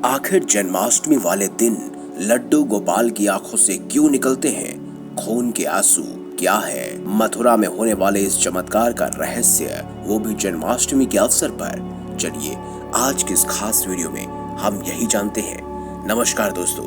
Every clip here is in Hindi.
आखिर जन्माष्टमी वाले दिन लड्डू गोपाल की आंखों से क्यों निकलते हैं खून के आंसू? क्या है मथुरा में होने वाले इस चमत्कार का रहस्य, वो भी जन्माष्टमी के अवसर पर? चलिए आज के इस खास वीडियो में हम यही जानते हैं। नमस्कार दोस्तों,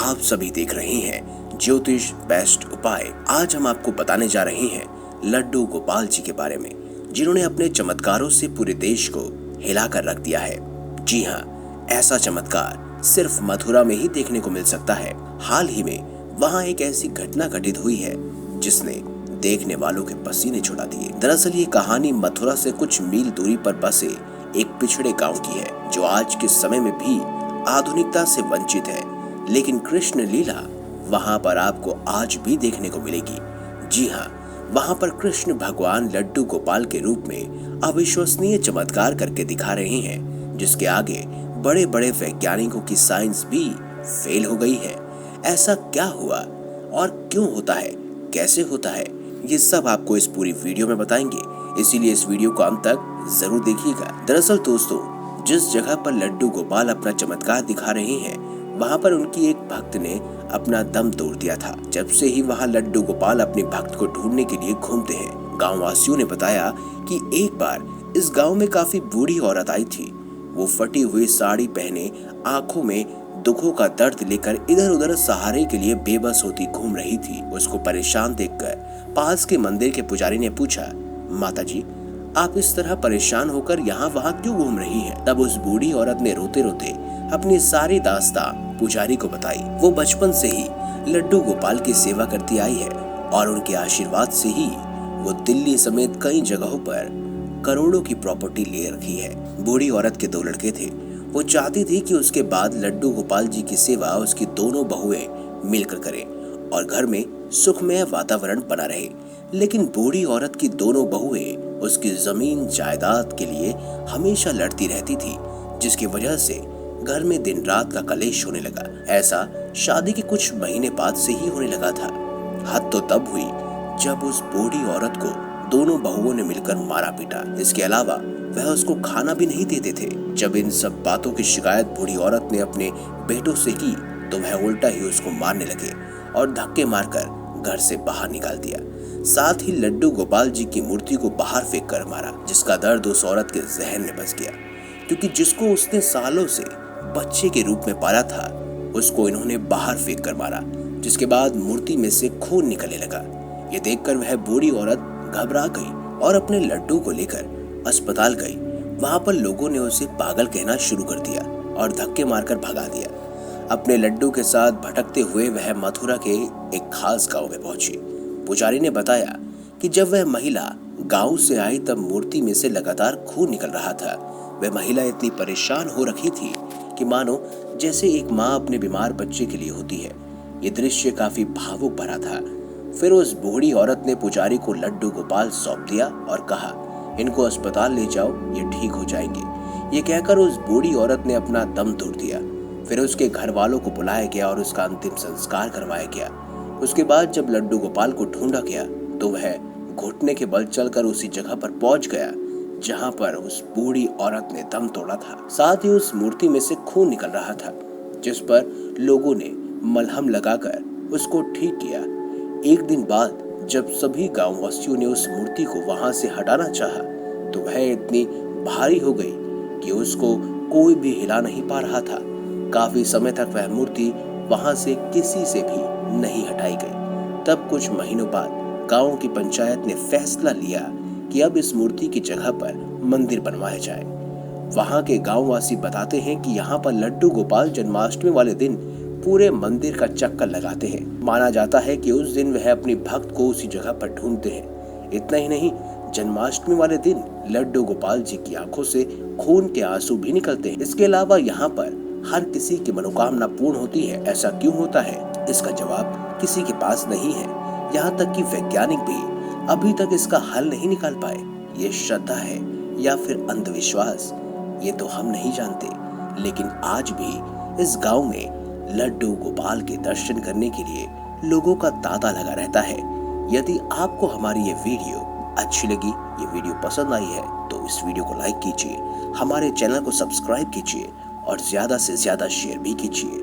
आप सभी देख रहे हैं ज्योतिष बेस्ट उपाय। आज हम आपको बताने जा रहे हैं लड्डू गोपाल जी के बारे में, जिन्होंने अपने चमत्कारों से पूरे देश को हिलाकर रख दिया है। जी हाँ, ऐसा चमत्कार सिर्फ मथुरा में ही देखने को मिल सकता है। हाल ही में वहाँ एक ऐसी घटना घटित हुई है जिसने देखने वालों के पसीने छुड़ा दिए। दरअसल ये कहानी मथुरा से कुछ मील दूरी पर बसे एक पिछड़े गांव की है, जो आज के समय में भी आधुनिकता से वंचित है, लेकिन कृष्ण लीला वहाँ पर आपको आज भी देखने को मिलेगी। जी हाँ, वहाँ पर कृष्ण भगवान लड्डू गोपाल के रूप में अविश्वसनीय चमत्कार करके दिखा रहे हैं, जिसके आगे बड़े बड़े वैज्ञानिकों की साइंस भी फेल हो गई है। ऐसा क्या हुआ और क्यों होता है, कैसे होता है, ये सब आपको इस पूरी वीडियो में बताएंगे, इसीलिए इस वीडियो को अंत तक जरूर देखिएगा। दरअसल दोस्तों, जिस जगह पर लड्डू गोपाल अपना चमत्कार दिखा रहे हैं, वहाँ पर उनकी एक भक्त ने अपना दम तोड़ दिया था। जब से ही वहाँ लड्डू गोपाल अपने भक्त को ढूंढने के लिए घूमते हैं। गाँव वासियों ने बताया कि एक बार इस गाँव में काफी बूढ़ी औरत आई थी। वो फटी हुई साड़ी पहने, आंखों में दुखों का दर्द लेकर इधर उधर सहारे के लिए बेबस होती घूम रही थी। उसको परेशान देखकर पास के मंदिर के पुजारी ने पूछा, माता जी, आप इस तरह परेशान होकर यहाँ वहाँ क्यों घूम रही हैं? तब उस बूढ़ी औरत ने रोते रोते अपनी सारी दास्तां पुजारी को बताई। वो बचपन से ही लड्डू गोपाल की सेवा करती आई है और उनके आशीर्वाद से ही वो दिल्ली समेत कई जगहों पर करोड़ों की प्रॉपर्टी ले रखी है। बूढ़ी औरत के 2 लड़के थे। वो चाहती थी कि उसके बाद लड्डू गोपाल जी की सेवा उसकी दोनों बहुएं मिलकर करें और घर में सुखमय वातावरण बना रहे। लेकिन बूढ़ी औरत की दोनों बहुएं उसकी जमीन जायदाद के लिए हमेशा लड़ती रहती थी, जिसकी वजह से घर में दिन रात का कलेश होने लगा। ऐसा शादी के कुछ महीने बाद से ही होने लगा था। हद तो तब हुई जब उस बूढ़ी औरत को दोनों बहुओं ने मिलकर मारा पीटा। इसके अलावा वह उसको खाना भी नहीं देते थे। जब इन सब बातों की शिकायत बूढ़ी औरत ने अपने बेटों से की, तो वह उल्टा ही उसको मारने लगे और धक्के मारकर घर से बाहर निकाल दिया। साथ ही लड्डू गोपाल जी की मूर्ति को बाहर फेंक कर मारा, जिसका दर्द उस औरत के जहन में बस गया, क्योंकि जिसको उसने सालों से बच्चे के रूप में पाला था, उसको इन्होंने बाहर फेंक कर मारा, जिसके बाद मूर्ति में से खून निकलने लगा। ये देखकर वह बूढ़ी औरत घबरा गई और अपने लड्डू को लेकर अस्पताल गई। वहां पर लोगों ने उसे पागल कहना शुरू कर दिया और धक्के मारकर भगा दिया। अपने लड्डू के साथ भटकते हुए वह मथुरा के एक खास गांव में पहुंची। पुजारी ने बताया कि जब वह महिला गांव से आई, तब मूर्ति में से लगातार खून निकल रहा था। वह महिला इतनी परेशान हो रखी थी कि मानो जैसे एक माँ अपने बीमार बच्चे के लिए होती है। ये दृश्य काफी भावुक भरा था। फिर उस बूढ़ी औरत ने पुजारी को लड्डू गोपाल सौंप दिया और कहा, इनको अस्पताल ले जाओ, ये ठीक हो जाएंगे। ये कहकर उस बूढ़ी औरत ने अपना दम तोड़ दिया। फिर उसके घर वालों को बुलाया गया और उसका अंतिम संस्कार करवाया गया। उसके बाद जब लड्डू गोपाल को ढूंढा गया, तो वह घुटने के बल चलकर उसी जगह पर पहुंच गया जहां पर उस बूढ़ी औरत ने दम तोड़ा था। साथ ही उस मूर्ति में से खून निकल रहा था, जिस पर लोगों ने मलहम लगाकर उसको ठीक किया। एक दिन बाद जब सभी गांव वासियों ने उस मूर्ति को वहां से हटाना चाहा, तो वह इतनी भारी हो गई कि उसको कोई भी हिला नहीं पा रहा था। काफी समय तक वह मूर्ति वहां से किसी से भी नहीं हटाई गई। तब कुछ महीनों बाद गांव की पंचायत ने फैसला लिया कि अब इस मूर्ति की जगह पर मंदिर बनवाया जाए। वहां के गांव वासी बताते हैं कि यहाँ पर लड्डू गोपाल जन्माष्टमी वाले दिन पूरे मंदिर का चक्कर लगाते हैं। माना जाता है कि उस दिन वह अपनी भक्त को उसी जगह पर ढूंढते हैं। इतना ही नहीं, जन्माष्टमी वाले दिन लड्डू गोपाल जी की आंखों से खून के आंसू भी निकलते हैं। इसके अलावा यहाँ पर हर किसी की मनोकामना पूर्ण होती है। ऐसा क्यों होता है, इसका जवाब किसी के पास नहीं है। यहाँ तक कि वैज्ञानिक भी अभी तक इसका हल नहीं निकाल पाए। ये श्रद्धा है या फिर अंधविश्वास, ये तो हम नहीं जानते, लेकिन आज भी इस गाँव में लड्डू गोपाल के दर्शन करने के लिए लोगों का तांता लगा रहता है। यदि आपको हमारी ये वीडियो अच्छी लगी, ये वीडियो पसंद आई है, तो इस वीडियो को लाइक कीजिए, हमारे चैनल को सब्सक्राइब कीजिए और ज्यादा से ज्यादा शेयर भी कीजिए